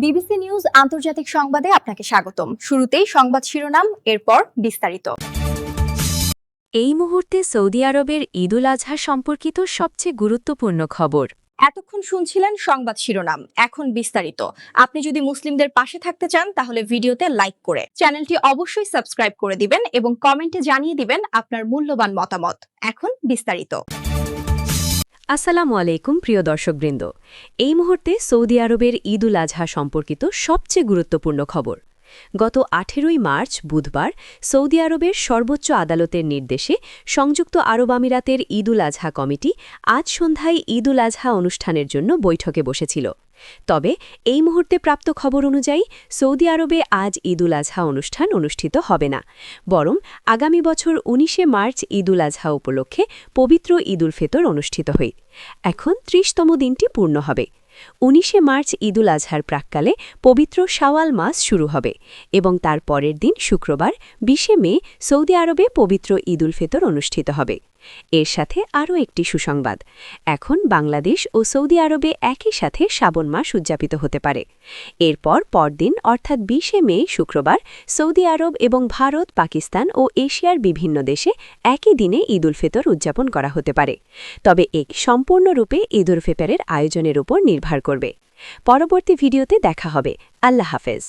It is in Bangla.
বিবিসি নিউজ আন্তর্জাতিক সংবাদে আপনাকে স্বাগতম। শুরুতেই সংবাদ শিরোনাম, এরপর বিস্তারিত। এই মুহূর্তে সৌদি আরবের ঈদুল আজহা সম্পর্কিত সবচেয়ে গুরুত্বপূর্ণ খবর। এতক্ষণ শুনছিলেন সংবাদ শিরোনাম, এখন বিস্তারিত। আপনি যদি মুসলিমদের পাশে থাকতে চান তাহলে ভিডিওতে লাইক করে চ্যানেলটি অবশ্যই সাবস্ক্রাইব করে দিবেন এবং কমেন্টে জানিয়ে দিবেন আপনার মূল্যবান মতামত। এখন বিস্তারিত। আসসালামু আলাইকুম প্রিয় দর্শকবৃন্দ। এই মুহূর্তে সৌদি আরবের ঈদুল আজহা সম্পর্কিত সবচেয়ে গুরুত্বপূর্ণ খবর। গত 18 মার্চ বুধবার সৌদি আরবের সর্বোচ্চ আদালতের নির্দেশে সংযুক্ত আরব আমিরাতের ঈদুল আজহা কমিটি আজ সন্ধ্যায় ঈদুল আজহা অনুষ্ঠানের জন্য বৈঠকে বসেছিল। তবে এই মুহূর্তে প্রাপ্ত খবর অনুযায়ী সৌদি আরবে আজ ঈদুল আজহা অনুষ্ঠান অনুষ্ঠিত হবে না, বরং আগামী বছর 19 মার্চ ঈদুল আজহা উপলক্ষে পবিত্র ঈদুল ফিতর অনুষ্ঠিত হয়। এখন 30তম দিনটি পূর্ণ হবে। 19 মার্চ ঈদুল আজহার প্রাক্কালে পবিত্র শাওয়াল মাস শুরু হবে এবং তার পরের দিন শুক্রবার 20 মে সৌদি আরবে পবিত্র ঈদুল ফিতর অনুষ্ঠিত হবে। এর সাথে আরও একটি সুসংবাদ, এখন বাংলাদেশ ও সৌদি আরবে একই সাথে শ্রাবণ মাস উদযাপিত হতে পারে। এরপর পরদিন অর্থাৎ 20 মে শুক্রবার সৌদি আরব এবং ভারত, পাকিস্তান ও এশিয়ার বিভিন্ন দেশে একই দিনে ঈদুল ফিতর উদযাপন করা হতে পারে। তবে এ সম্পূর্ণরূপে ঈদুল ফিতরের আয়োজনের উপর নির্ভর করবে। পরবর্তী ভিডিওতে দেখা হবে। আল্লাহ হাফেজ।